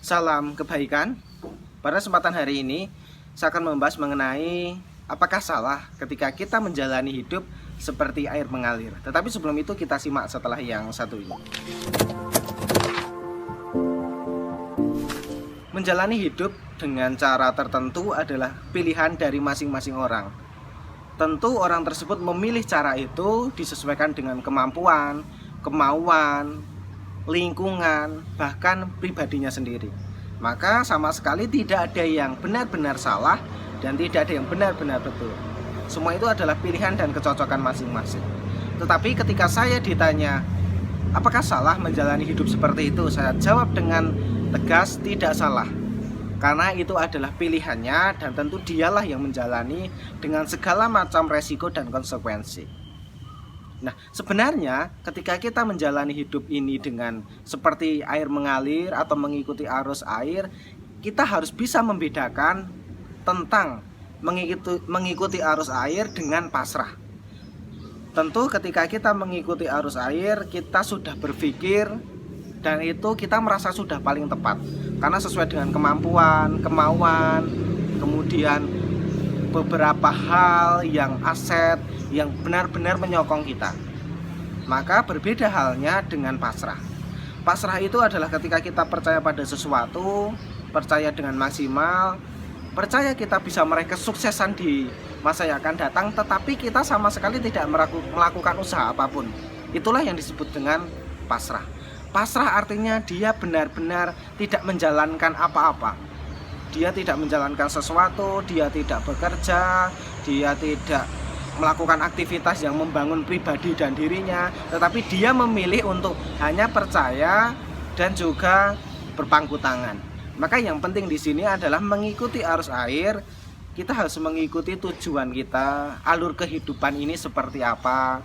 Salam kebaikan. Pada kesempatan hari ini saya akan membahas mengenai apakah salah ketika kita menjalani hidup seperti air mengalir. Tetapi sebelum itu kita simak setelah yang satu ini. Menjalani hidup dengan cara tertentu adalah pilihan dari masing-masing orang. Tentu orang tersebut memilih cara itu disesuaikan dengan kemampuan, kemauan, lingkungan, bahkan pribadinya sendiri. Maka sama sekali tidak ada yang benar-benar salah dan tidak ada yang benar-benar betul. Semua itu adalah pilihan dan kecocokan masing-masing. Tetapi ketika saya ditanya, apakah salah menjalani hidup seperti itu? Saya jawab dengan tegas, tidak salah. Karena itu adalah pilihannya dan tentu dialah yang menjalani dengan segala macam resiko dan konsekuensi. Nah, sebenarnya ketika kita menjalani hidup ini dengan seperti air mengalir atau mengikuti arus air, kita harus bisa membedakan tentang mengikuti arus air dengan pasrah. Tentu ketika kita mengikuti arus air, kita sudah berpikir dan itu kita merasa sudah paling tepat. Karena sesuai dengan kemampuan, kemauan, kemudian beberapa hal yang aset yang benar-benar menyokong kita. Maka berbeda halnya dengan pasrah. Pasrah itu adalah ketika kita percaya pada sesuatu, percaya dengan maksimal, percaya kita bisa meraih kesuksesan di masa yang akan datang, tetapi kita sama sekali tidak melakukan usaha apapun. Itulah yang disebut dengan pasrah. Pasrah artinya dia benar-benar tidak menjalankan apa-apa. Dia tidak menjalankan sesuatu, dia tidak bekerja, dia tidak melakukan aktivitas yang membangun pribadi dan dirinya, tetapi dia memilih untuk hanya percaya dan juga berpangku tangan. Maka yang penting di sini adalah mengikuti arus air. Kita harus mengikuti tujuan kita, alur kehidupan ini seperti apa.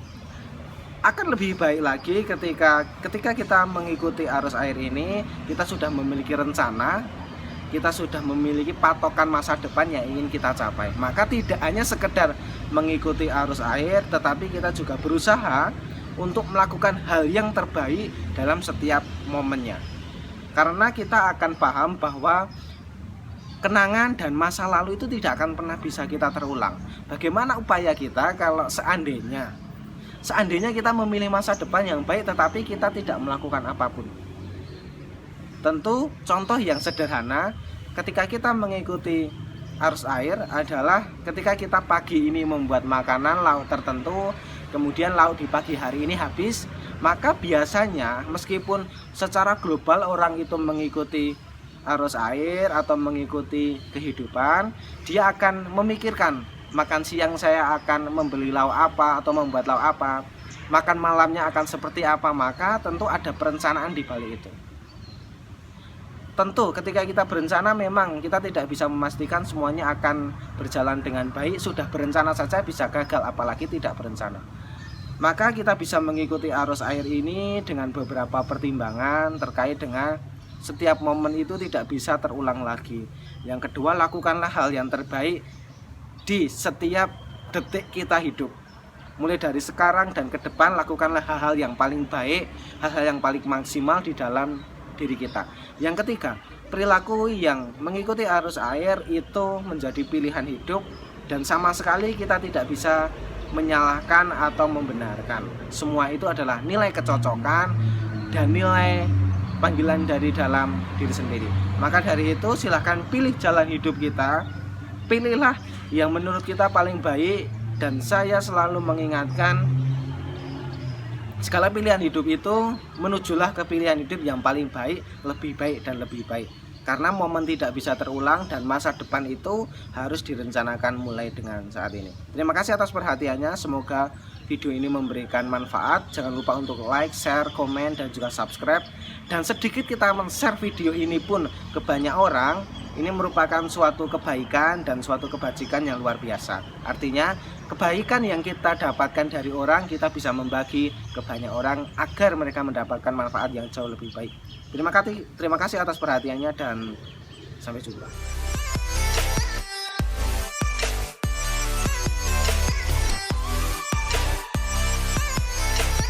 Akan lebih baik lagi ketika kita mengikuti arus air ini, kita sudah memiliki rencana, kita sudah memiliki patokan masa depan yang ingin kita capai. Maka tidak hanya sekedar mengikuti arus air, tetapi kita juga berusaha untuk melakukan hal yang terbaik dalam setiap momennya. Karena kita akan paham bahwa kenangan dan masa lalu itu tidak akan pernah bisa kita terulang. Bagaimana upaya kita kalau seandainya kita memilih masa depan yang baik tetapi kita tidak melakukan apapun? Tentu contoh yang sederhana ketika kita mengikuti arus air adalah ketika kita pagi ini membuat makanan lauk tertentu, kemudian lauk di pagi hari ini habis, maka biasanya meskipun secara global orang itu mengikuti arus air atau mengikuti kehidupan, dia akan memikirkan makan siang saya akan membeli lauk apa atau membuat lauk apa, makan malamnya akan seperti apa. Maka tentu ada perencanaan di balik itu. Tentu ketika kita berencana memang kita tidak bisa memastikan semuanya akan berjalan dengan baik. Sudah berencana saja bisa gagal, apalagi tidak berencana. Maka kita bisa mengikuti arus air ini dengan beberapa pertimbangan terkait dengan setiap momen itu tidak bisa terulang lagi. Yang kedua, lakukanlah hal yang terbaik di setiap detik kita hidup. Mulai dari sekarang dan ke depan, lakukanlah hal-hal yang paling baik, hal-hal yang paling maksimal di dalam diri kita. Yang ketiga, perilaku yang mengikuti arus air itu menjadi pilihan hidup dan sama sekali kita tidak bisa menyalahkan atau membenarkan. Semua itu adalah nilai kecocokan dan nilai panggilan dari dalam diri sendiri. Maka dari itu silahkan pilih jalan hidup kita, pilihlah yang menurut kita paling baik. Dan saya selalu mengingatkan, segala pilihan hidup itu menujulah ke pilihan hidup yang paling baik, lebih baik dan lebih baik. Karena momen tidak bisa terulang dan masa depan itu harus direncanakan mulai dengan saat ini. Terima kasih atas perhatiannya. Semoga video ini memberikan manfaat. Jangan lupa untuk like, share, komen, dan juga subscribe. Dan sedikit kita men-share video ini pun ke banyak orang. Ini merupakan suatu kebaikan dan suatu kebajikan yang luar biasa. Artinya kebaikan yang kita dapatkan dari orang, kita bisa membagi ke banyak orang agar mereka mendapatkan manfaat yang jauh lebih baik. Terima kasih atas perhatiannya dan sampai jumpa.